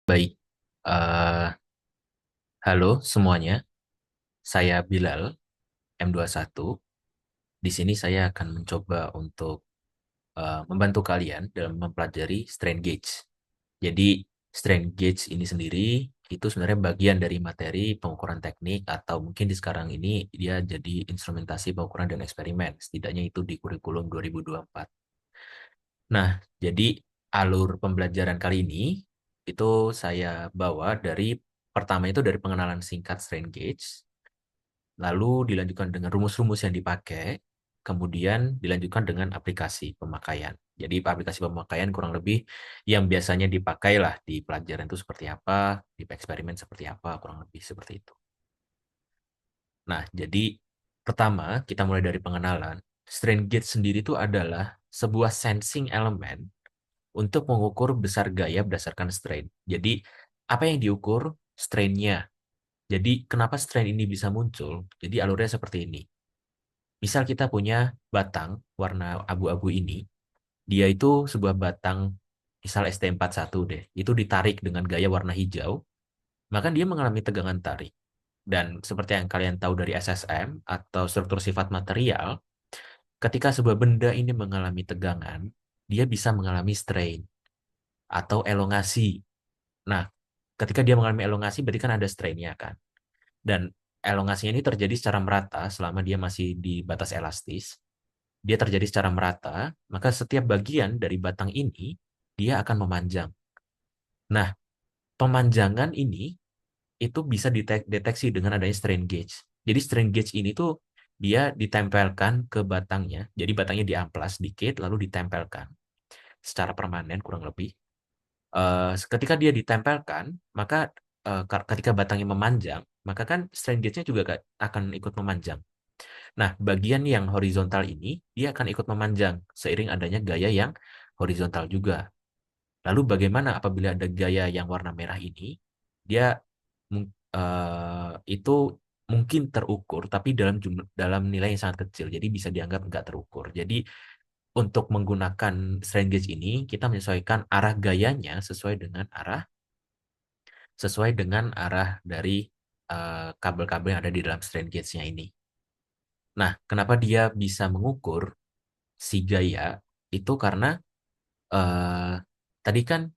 Baik, eh, halo semuanya. Saya Bilal, M21. Di sini saya akan mencoba untuk membantu kalian dalam mempelajari strain gauge. Jadi, strain gauge ini sendiri itu sebenarnya bagian dari materi pengukuran teknik atau mungkin di sekarang ini dia jadi instrumentasi pengukuran dan eksperimen. Setidaknya itu di kurikulum 2024. Nah, jadi alur pembelajaran kali ini itu saya bawa dari pertama itu dari pengenalan singkat strain gauge, lalu dilanjutkan dengan rumus-rumus yang dipakai, kemudian dilanjutkan dengan aplikasi pemakaian. Jadi aplikasi pemakaian kurang lebih yang biasanya dipakai lah di pelajaran itu seperti apa, di eksperimen seperti apa, kurang lebih seperti itu. Nah, jadi pertama kita mulai dari pengenalan. Strain gauge sendiri itu adalah sebuah sensing element untuk mengukur besar gaya berdasarkan strain. Jadi, apa yang diukur? Strain-nya. Jadi, kenapa strain ini bisa muncul? Jadi, alurnya seperti ini. Misal kita punya batang warna abu-abu ini, dia itu sebuah batang, misal ST41 deh, itu ditarik dengan gaya warna hijau, maka dia mengalami tegangan tarik. Dan seperti yang kalian tahu dari SSM atau struktur sifat material, ketika sebuah benda ini mengalami tegangan, dia bisa mengalami strain atau elongasi. Nah, ketika dia mengalami elongasi berarti kan ada strain-nya kan. Dan elongasinya ini terjadi secara merata selama dia masih di batas elastis. Dia terjadi secara merata, maka setiap bagian dari batang ini dia akan memanjang. Nah, pemanjangan ini itu bisa dideteksi dengan adanya strain gauge. Jadi strain gauge ini tuh dia ditempelkan ke batangnya. Jadi batangnya diamplas dikit lalu ditempelkan secara permanen kurang lebih. Ketika dia ditempelkan, maka ketika batangnya memanjang, maka kan strain gauge-nya juga akan ikut memanjang. Nah, bagian yang horizontal ini dia akan ikut memanjang seiring adanya gaya yang horizontal juga. Lalu bagaimana apabila ada gaya yang warna merah ini? Dia itu mungkin terukur, tapi dalam nilai yang sangat kecil, jadi bisa dianggap nggak terukur. Jadi untuk menggunakan strain gauge ini, kita menyesuaikan arah gayanya sesuai dengan arah dari kabel-kabel yang ada di dalam strain gauge-nya ini. Nah, kenapa dia bisa mengukur si gaya? Itu karena eh, tadi kan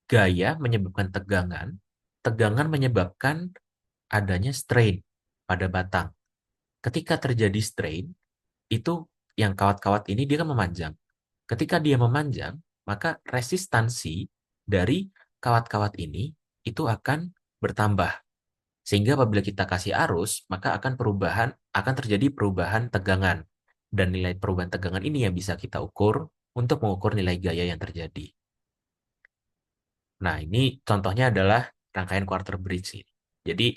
gaya menyebabkan tegangan, tegangan menyebabkan adanya strain pada batang. Ketika terjadi strain, itu yang kawat-kawat ini dia kan memanjang. Ketika dia memanjang, maka resistansi dari kawat-kawat ini itu akan bertambah. Sehingga apabila kita kasih arus, maka akan terjadi perubahan tegangan. Dan nilai perubahan tegangan ini yang bisa kita ukur untuk mengukur nilai gaya yang terjadi. Nah, ini contohnya adalah rangkaian quarter bridge ini. Jadi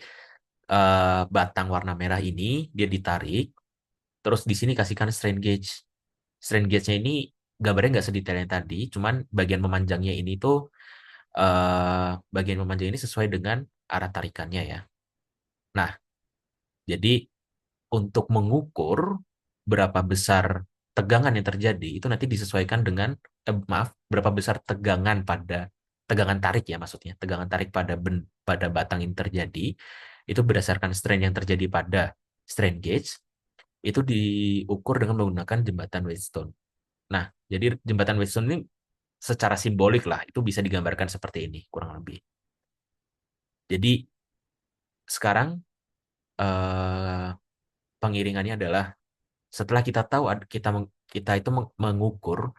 batang warna merah ini dia ditarik, terus di sini kasihkan strain gauge. Strain gauge-nya ini gambarnya nggak sedetail yang tadi, cuman bagian memanjangnya ini tuh bagian memanjang ini sesuai dengan arah tarikannya ya. Nah, jadi untuk mengukur berapa besar tegangan yang terjadi itu nanti disesuaikan dengan maaf, berapa besar tegangan tarik ya maksudnya, tegangan tarik pada batang ini terjadi itu berdasarkan strain yang terjadi pada strain gauge itu diukur dengan menggunakan jembatan Wheatstone. Nah, jadi jembatan Wheatstone ini secara simbolik lah, itu bisa digambarkan seperti ini, kurang lebih. Jadi, sekarang eh, pengiringannya adalah setelah kita tahu kita itu mengukur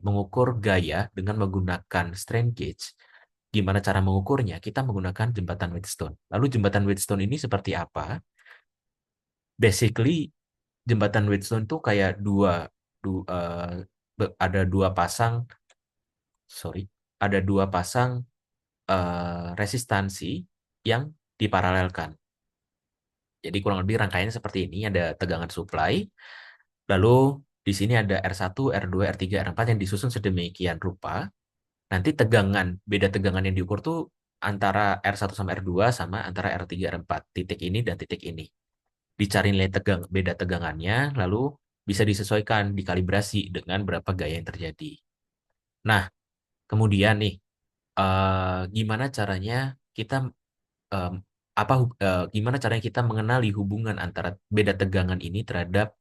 mengukur gaya dengan menggunakan strain gauge. Gimana cara mengukurnya? Kita menggunakan jembatan Wheatstone. Lalu jembatan Wheatstone ini seperti apa? Basically, jembatan Wheatstone itu kayak ada dua pasang, sorry, ada dua pasang resistansi yang diparalelkan. Jadi kurang lebih rangkaiannya seperti ini, ada tegangan supply, lalu di sini ada R1, R2, R3, R4 yang disusun sedemikian rupa. Nanti beda tegangan yang diukur tuh antara R1 sama R2 sama antara R3, R4, titik ini dan titik ini. Dicari nilai beda tegangannya, lalu bisa disesuaikan, dikalibrasi dengan berapa gaya yang terjadi. Nah, kemudian nih, gimana caranya kita em, gimana caranya kita mengenali hubungan antara beda tegangan ini terhadap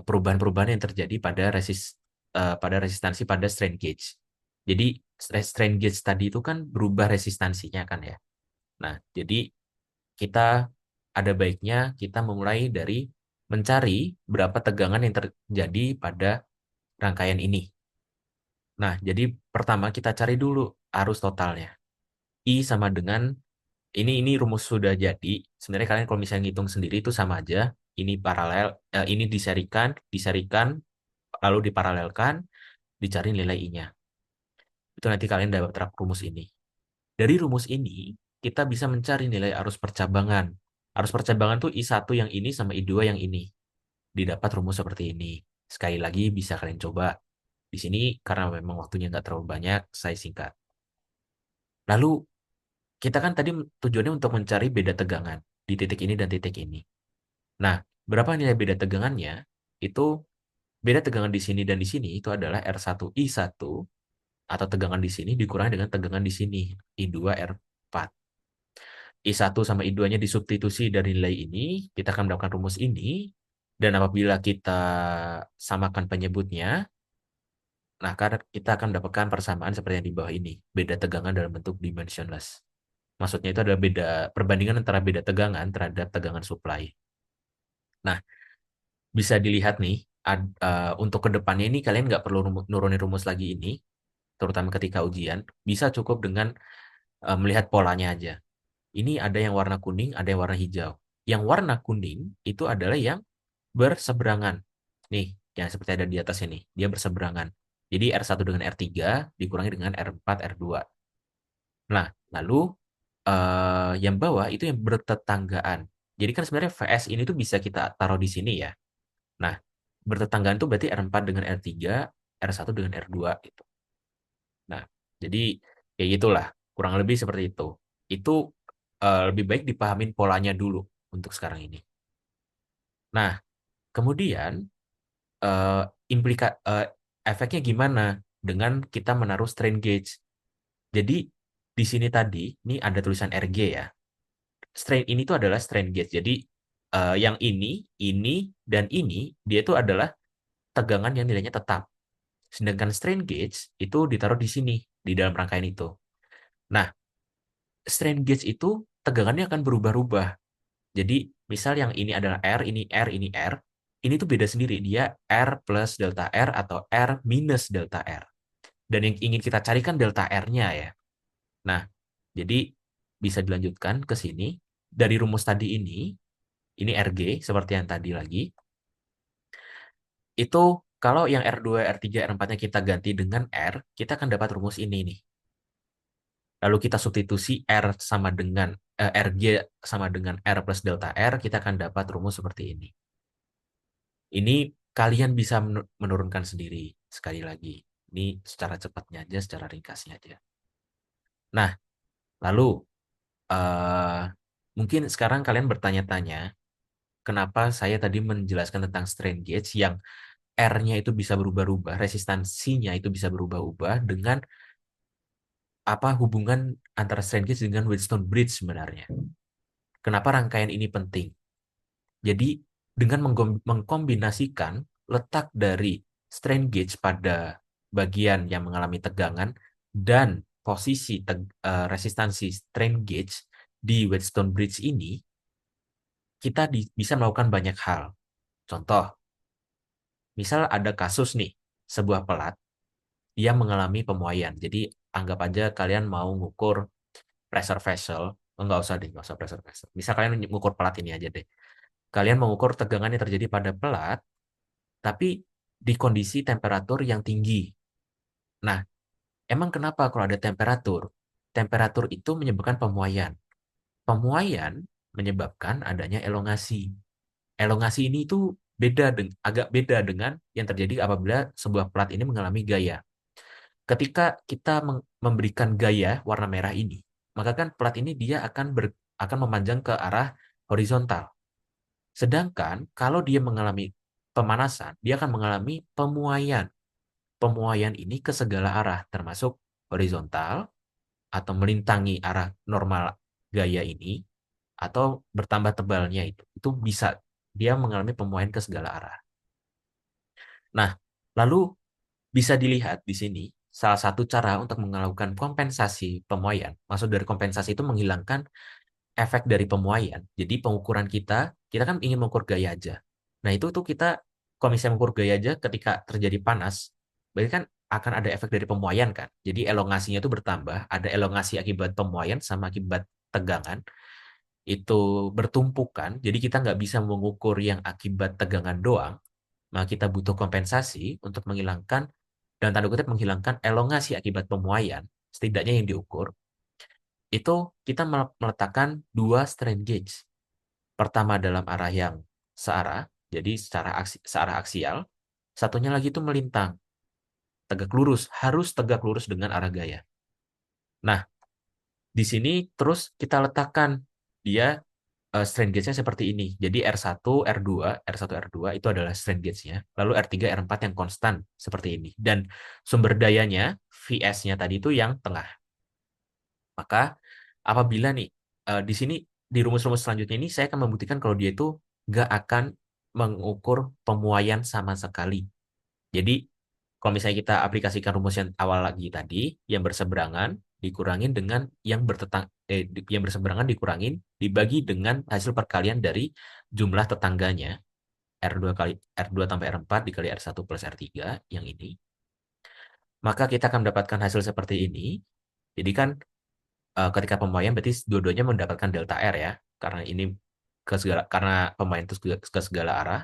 perubahan-perubahan yang terjadi pada resistansi pada strain gauge. Jadi strain gauge tadi itu kan berubah resistansinya kan ya. Nah, jadi kita ada baiknya kita memulai dari mencari berapa tegangan yang terjadi pada rangkaian ini. Nah, jadi pertama kita cari dulu arus totalnya. I sama dengan ini rumus sudah jadi. Sebenarnya kalian kalau misalnya ngitung sendiri itu sama aja. Ini paralel, ini diserikan, lalu diparalelkan, dicari nilai I-nya. Itu nanti kalian dapat rumus ini. Dari rumus ini, kita bisa mencari nilai arus percabangan. Arus percabangan tuh I1 yang ini sama I2 yang ini. Didapat rumus seperti ini. Sekali lagi bisa kalian coba. Di sini karena memang waktunya nggak terlalu banyak, saya singkat. Lalu kita kan tadi tujuannya untuk mencari beda tegangan di titik ini dan titik ini. Nah, berapa nilai beda tegangannya? Itu beda tegangan di sini dan di sini itu adalah R1I1 atau tegangan di sini dikurangi dengan tegangan di sini I2R4. I1 sama I2-nya disubstitusi dari nilai ini, kita akan mendapatkan rumus ini. Dan apabila kita samakan penyebutnya, nah kita akan mendapatkan persamaan seperti yang di bawah ini. Beda tegangan dalam bentuk dimensionless. Maksudnya itu adalah beda perbandingan antara beda tegangan terhadap tegangan supply. Nah, bisa dilihat nih, untuk kedepannya ini kalian nggak perlu nurunin rumus lagi ini, terutama ketika ujian. Bisa cukup dengan melihat polanya aja. Ini ada yang warna kuning, ada yang warna hijau. Yang warna kuning itu adalah yang berseberangan. Nih, yang seperti ada di atas ini. Dia berseberangan. Jadi R1 dengan R3 dikurangi dengan R4, R2. Nah, lalu yang bawah itu yang bertetanggaan. Jadi kan sebenarnya VS ini tuh bisa kita taruh di sini ya. Nah, bertetanggaan itu berarti R4 dengan R3, R1 dengan R2 gitu. Nah, jadi kayak gitulah. Kurang lebih seperti itu. Itu lebih baik dipahamin polanya dulu untuk sekarang ini. Nah, kemudian eh, implika eh, efeknya gimana dengan kita menaruh strain gauge. Jadi di sini tadi ini ada tulisan RG ya. Strain ini tuh adalah strain gauge. Jadi yang ini dan ini dia itu adalah tegangan yang nilainya tetap. Sedangkan strain gauge itu ditaruh di sini di dalam rangkaian itu. Nah, strain gauge itu tegangannya akan berubah-ubah. Jadi misal yang ini adalah R, ini R, ini R. Ini tuh beda sendiri. Dia R plus delta R atau R minus delta R. Dan yang ingin kita carikan delta R-nya ya. Nah, jadi bisa dilanjutkan ke sini. Dari rumus tadi ini RG seperti yang tadi lagi. Itu kalau yang R2, R3, R4-nya kita ganti dengan R, kita akan dapat rumus ini nih. Lalu kita substitusi RG sama dengan R plus delta R, kita akan dapat rumus seperti ini. Ini kalian bisa menurunkan sendiri sekali lagi. Ini secara cepatnya aja, secara ringkasnya aja. Nah, lalu eh, mungkin sekarang kalian bertanya-tanya, kenapa saya tadi menjelaskan tentang strain gauge yang R-nya itu bisa berubah-ubah, resistansinya itu bisa berubah-ubah dengan apa hubungan antara strain gauge dengan Wheatstone bridge sebenarnya. Kenapa rangkaian ini penting? Jadi dengan mengkombinasikan letak dari strain gauge pada bagian yang mengalami tegangan dan posisi resistansi strain gauge di Wheatstone bridge ini, kita bisa melakukan banyak hal. Contoh, misal ada kasus nih, sebuah pelat dia mengalami pemuaian. Jadi anggap aja kalian mau ngukur pressure vessel, enggak usah deh, enggak usah pressure vessel. Misal kalian mengukur pelat ini aja deh. Kalian mengukur tegangan yang terjadi pada pelat, tapi di kondisi temperatur yang tinggi. Nah, emang kenapa kalau ada temperatur? Temperatur itu menyebabkan pemuaian. Pemuaian menyebabkan adanya elongasi. Elongasi ini itu agak beda dengan yang terjadi apabila sebuah pelat ini mengalami gaya. Ketika kita memberikan gaya warna merah ini, maka kan pelat ini dia akan memanjang ke arah horizontal. Sedangkan kalau dia mengalami pemanasan, dia akan mengalami pemuaian. Pemuaian ini ke segala arah, termasuk horizontal atau melintangi arah normal gaya ini, atau bertambah tebalnya itu bisa dia mengalami pemuaian ke segala arah. Nah, lalu bisa dilihat di sini salah satu cara untuk melakukan kompensasi pemuaian. Maksud dari kompensasi itu menghilangkan efek dari pemuaian. Jadi pengukuran kita kan ingin mengukur gaya aja. Nah, itu tuh kita kalau misalnya mengukur gaya aja ketika terjadi panas, berarti kan akan ada efek dari pemuaian kan. Jadi elongasinya itu bertambah, ada elongasi akibat pemuaian sama akibat tegangan itu bertumpukan. Jadi kita nggak bisa mengukur yang akibat tegangan doang, maka kita butuh kompensasi untuk menghilangkan dan tanda kutip menghilangkan elongasi akibat pemuaian, setidaknya yang diukur itu kita meletakkan dua strain gauge. Pertama dalam arah yang searah, jadi searah aksial. Satunya lagi itu melintang, tegak lurus, harus tegak lurus dengan arah gaya. Nah, di sini terus kita letakkan dia strain gauge-nya seperti ini. Jadi R1, R2, R1, R2 itu adalah strain gauge-nya. Lalu R3, R4 yang konstan seperti ini. Dan sumber dayanya, VS-nya tadi itu yang tengah. Maka apabila nih di sini di rumus-rumus selanjutnya ini saya akan membuktikan kalau dia itu nggak akan mengukur pemuaian sama sekali. Jadi kalau misalnya kita aplikasikan rumus yang awal lagi tadi, yang berseberangan dikurangin dengan yang berseberangan dikurangin dibagi dengan hasil perkalian dari jumlah tetangganya R2 kali R2 tambah R4 dikali R1 plus R3 yang ini. Maka kita akan mendapatkan hasil seperti ini. Jadi kan ketika pemuaian berarti dua-duanya mendapatkan delta R ya. Karena ini karena pemuaian itu ke segala arah.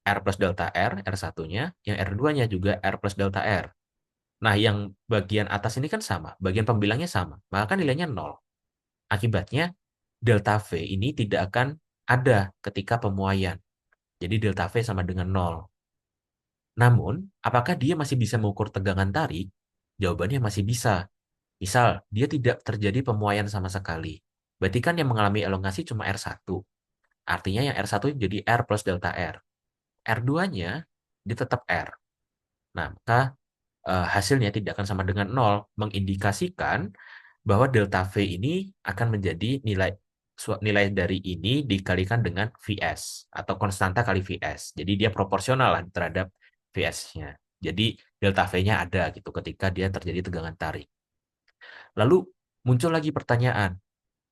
R plus delta R, R1-nya, yang R2-nya juga R plus delta R. Nah, yang bagian atas ini kan sama, bagian pembilangnya sama, maka kan nilainya 0. Akibatnya, delta V ini tidak akan ada ketika pemuaian. Jadi delta V sama dengan 0. Namun, apakah dia masih bisa mengukur tegangan tarik? Jawabannya masih bisa. Misal, dia tidak terjadi pemuaian sama sekali. Berarti kan yang mengalami elongasi cuma R1. Artinya yang R1 jadi R plus delta R. R2-nya dia tetap R. Nah, maka hasilnya tidak akan sama dengan 0, mengindikasikan bahwa delta V ini akan menjadi nilai dari ini dikalikan dengan VS atau konstanta kali VS. Jadi dia proporsional lah terhadap VS-nya. Jadi delta V-nya ada gitu ketika dia terjadi tegangan tarik. Lalu muncul lagi pertanyaan,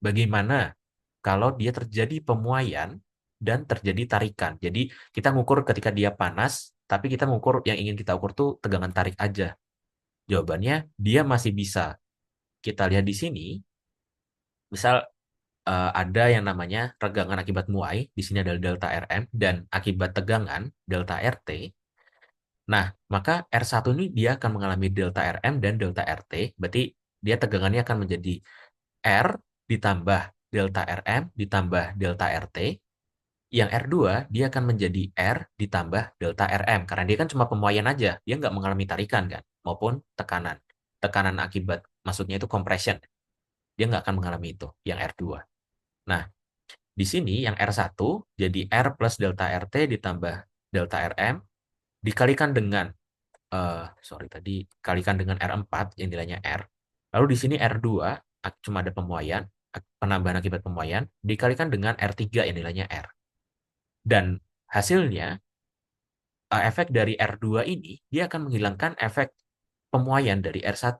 bagaimana kalau dia terjadi pemuaian dan terjadi tarikan? Jadi kita ngukur ketika dia panas, tapi kita ngukur yang ingin kita ukur tuh tegangan tarik aja. Jawabannya dia masih bisa. Kita lihat di sini, misal ada yang namanya regangan akibat muai, di sini adalah delta Rm, dan akibat tegangan delta Rt. Nah, maka R1 ini dia akan mengalami delta Rm dan delta Rt, berarti dia tegangannya akan menjadi R ditambah delta Rm ditambah delta Rt. Yang R2 dia akan menjadi R ditambah delta Rm, karena dia kan cuma pemuaian aja, dia nggak mengalami tarikan kan, maupun tekanan. Tekanan akibat, maksudnya itu compression. Dia nggak akan mengalami itu, yang R2. Nah, di sini yang R1 jadi R plus delta RT ditambah delta Rm dikalikan dengan sorry tadi kalikan dengan R4 yang nilainya R. Lalu di sini R2 cuma ada pemuaian, penambahan akibat pemuaian dikalikan dengan R3 yang nilainya R. Dan hasilnya efek dari R2 ini dia akan menghilangkan efek pemuaian dari R1,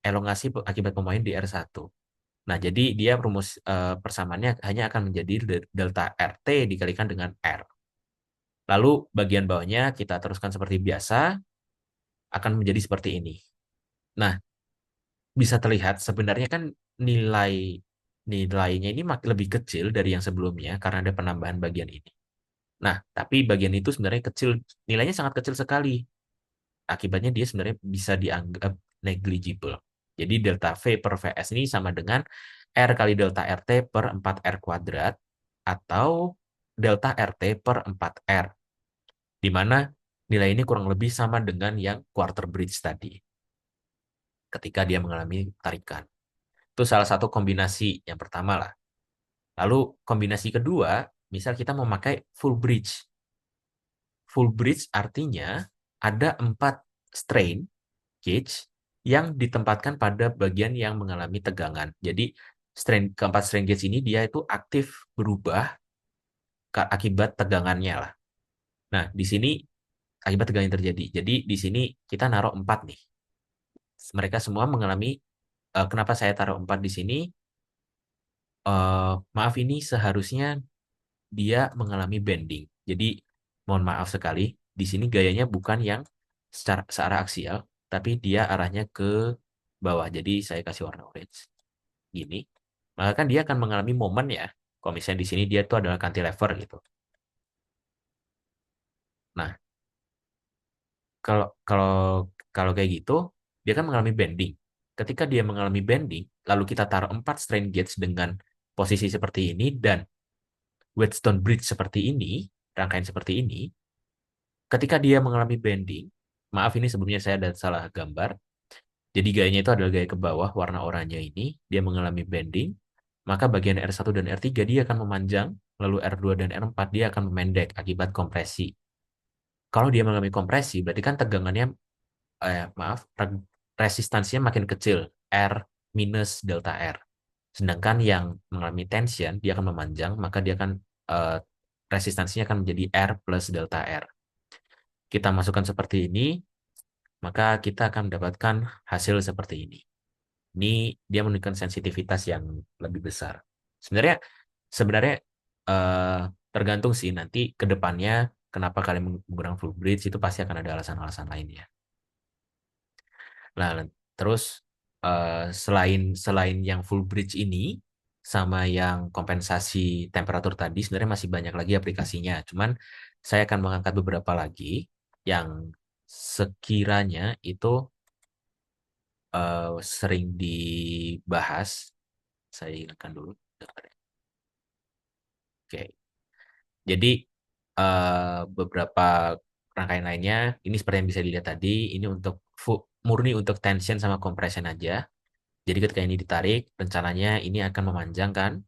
elongasi akibat pemuaian di R1. Nah, jadi dia rumus persamaannya hanya akan menjadi delta RT dikalikan dengan R. Lalu bagian bawahnya kita teruskan seperti biasa, akan menjadi seperti ini. Nah, bisa terlihat sebenarnya kan nilai nilainya ini lebih kecil dari yang sebelumnya karena ada penambahan bagian ini. Nah, tapi bagian itu sebenarnya kecil, nilainya sangat kecil sekali. Akibatnya dia sebenarnya bisa dianggap negligible. Jadi delta V per VS ini sama dengan R kali delta RT per 4R kuadrat atau delta RT per 4R. Di mana nilai ini kurang lebih sama dengan yang quarter bridge tadi ketika dia mengalami tarikan. Itu salah satu kombinasi yang pertama lah. Lalu kombinasi kedua, misal kita memakai full bridge. Full bridge artinya ada 4 strain gauge yang ditempatkan pada bagian yang mengalami tegangan. Jadi keempat strain gauge ini dia itu aktif berubah akibat tegangannya lah. Nah, di sini akibat tegangan yang terjadi. Jadi di sini kita naruh 4 nih. Mereka semua mengalami, kenapa saya taruh 4 di sini? Maaf, ini seharusnya dia mengalami bending. Jadi mohon maaf sekali, di sini gayanya bukan yang searah aksial, tapi dia arahnya ke bawah. Jadi saya kasih warna orange. Gini. Maka kan dia akan mengalami momen ya. Kalau misalnya di sini dia itu adalah cantilever gitu. Nah, kalau kalau kalau kayak gitu, dia kan mengalami bending. Ketika dia mengalami bending, lalu kita taruh 4 strain gauge dengan posisi seperti ini dan Whetstone Bridge seperti ini, rangkaian seperti ini, ketika dia mengalami bending, maaf ini sebelumnya saya ada salah gambar. Jadi gayanya itu adalah gaya ke bawah, warna oranye ini, dia mengalami bending, maka bagian R1 dan R3 dia akan memanjang, lalu R2 dan R4 dia akan memendek akibat kompresi. Kalau dia mengalami kompresi, berarti kan tegangannya, maaf, resistansinya makin kecil, R minus delta R. Sedangkan yang mengalami tension, dia akan memanjang, maka dia akan, eh, resistansinya akan menjadi R plus delta R. Kita masukkan seperti ini, maka kita akan mendapatkan hasil seperti ini. Ini dia menunjukkan sensitivitas yang lebih besar. Sebenarnya sebenarnya eh, tergantung sih nanti ke depannya kenapa kalian menggunakan full bridge itu pasti akan ada alasan-alasan lainnya. Nah, terus selain selain yang full bridge ini sama yang kompensasi temperatur tadi sebenarnya masih banyak lagi aplikasinya. Cuman saya akan mengangkat beberapa lagi yang sekiranya itu sering dibahas. Saya ingatkan dulu. Oke, jadi beberapa rangkaian lainnya ini seperti yang bisa dilihat tadi, ini untuk murni untuk tension sama compression aja. Jadi ketika ini ditarik, rencananya ini akan memanjangkan.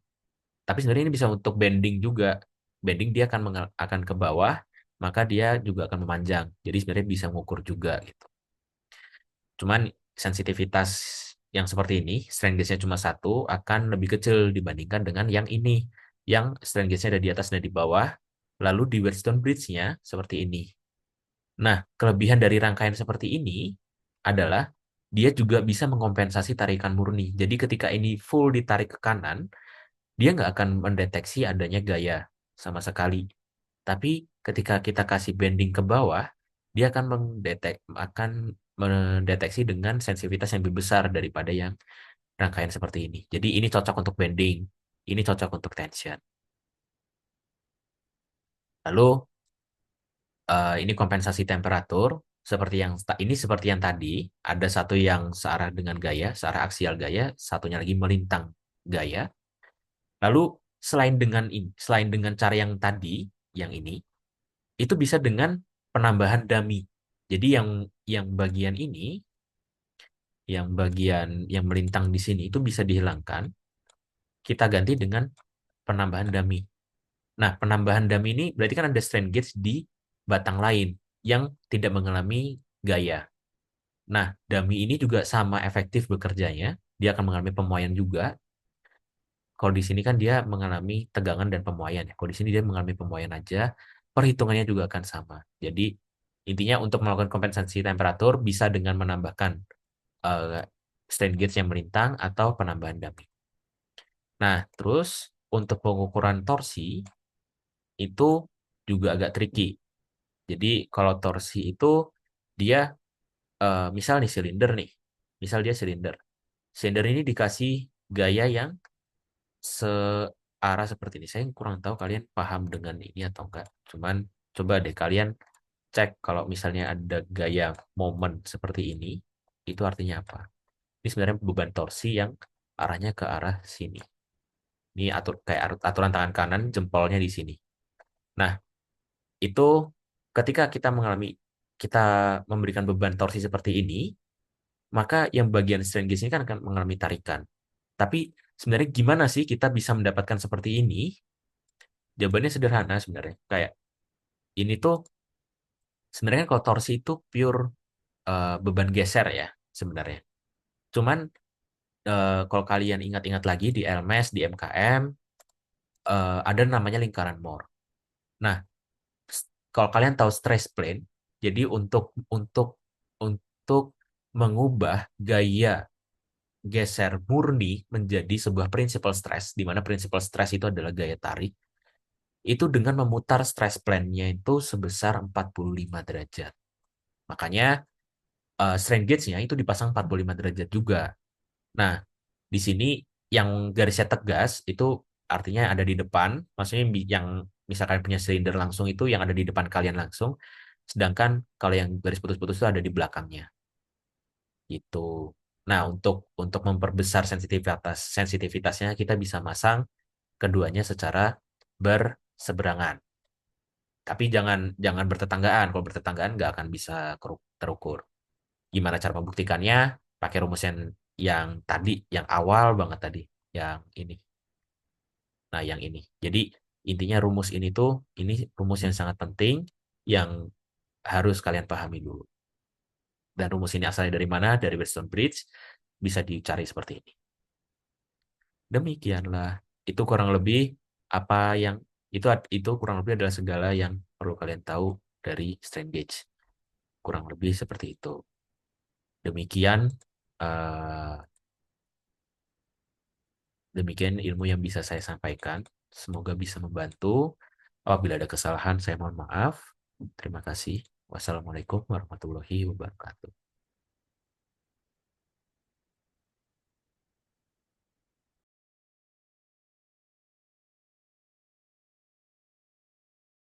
Tapi sebenarnya ini bisa untuk bending juga. Bending dia akan akan ke bawah, maka dia juga akan memanjang. Jadi sebenarnya bisa mengukur juga gitu. Cuman sensitivitas yang seperti ini, strain gauge-nya cuma satu, akan lebih kecil dibandingkan dengan yang ini. Yang strain gauge-nya ada di atas dan di bawah, lalu di Whetstone Bridge-nya seperti ini. Nah, kelebihan dari rangkaian seperti ini adalah dia juga bisa mengompensasi tarikan murni. Jadi ketika ini full ditarik ke kanan, dia nggak akan mendeteksi adanya gaya sama sekali. Tapi ketika kita kasih bending ke bawah, dia akan mendeteksi dengan sensitivitas yang lebih besar daripada yang rangkaian seperti ini. Jadi ini cocok untuk bending, ini cocok untuk tension. Lalu ini kompensasi temperatur seperti yang tadi, ada satu yang searah dengan gaya, searah aksial gaya, satunya lagi melintang gaya. Lalu selain dengan cara yang tadi, yang ini, itu bisa dengan penambahan dummy. Jadi yang bagian ini, yang bagian yang melintang di sini itu bisa dihilangkan, kita ganti dengan penambahan dummy. Nah, penambahan dummy ini berarti kan ada strain gauge di batang lain yang tidak mengalami gaya. Nah, dummy ini juga sama efektif bekerjanya. Dia akan mengalami pemuaian juga. Kalau di sini kan dia mengalami tegangan dan pemuaian. Kalau di sini dia mengalami pemuaian aja. Perhitungannya juga akan sama. Jadi, intinya untuk melakukan kompensasi temperatur bisa dengan menambahkan eh, strain gauge yang melintang atau penambahan dummy. Nah, terus untuk pengukuran torsi itu juga agak tricky. Jadi, kalau torsi itu dia misal nih silinder nih. Misal dia silinder. Silinder ini dikasih gaya yang searah seperti ini. Saya kurang tahu kalian paham dengan ini atau enggak. Cuman coba deh kalian cek kalau misalnya ada gaya momen seperti ini, itu artinya apa? Ini sebenarnya beban torsi yang arahnya ke arah sini. Ini kayak aturan tangan kanan, jempolnya di sini. Nah, itu ketika kita memberikan beban torsi seperti ini, maka yang bagian strain gauge ini kan akan mengalami tarikan. Tapi sebenarnya gimana sih kita bisa mendapatkan seperti ini? Jawabannya sederhana sebenarnya. Kayak ini tuh sebenarnya kalau torsi itu pure beban geser ya sebenarnya. Cuman kalau kalian ingat-ingat lagi di LMS, di MKM, ada namanya lingkaran Moore. Nah, kalau kalian tahu stress plane, jadi untuk mengubah gaya geser murni menjadi sebuah principal stress, di mana principal stress itu adalah gaya tarik, itu dengan memutar stress plane-nya itu sebesar 45 derajat. Makanya strain gauge-nya itu dipasang 45 derajat juga. Nah, di sini yang garisnya tegas itu artinya ada di depan, maksudnya yang misalkan punya silinder langsung itu yang ada di depan kalian langsung, sedangkan kalau yang garis putus-putus itu ada di belakangnya. Gitu. Nah, untuk memperbesar sensitivitasnya kita bisa masang keduanya secara berseberangan. Tapi jangan jangan bertetanggaan. Kalau bertetanggaan nggak akan bisa terukur. Gimana cara membuktikannya? Pakai rumus yang tadi, yang awal banget tadi, yang ini. Nah, yang ini. Jadi intinya rumus ini tuh, ini rumus yang sangat penting yang harus kalian pahami dulu. Dan rumus ini asalnya dari mana? Dari Weston Bridge. Bisa dicari seperti ini. Demikianlah. Itu kurang lebih apa yang itu kurang lebih adalah segala yang perlu kalian tahu dari strain gauge. Kurang lebih seperti itu. Demikian eh, demikian ilmu yang bisa saya sampaikan. Semoga bisa membantu. Apabila ada kesalahan, saya mohon maaf. Terima kasih. Wassalamualaikum warahmatullahi wabarakatuh.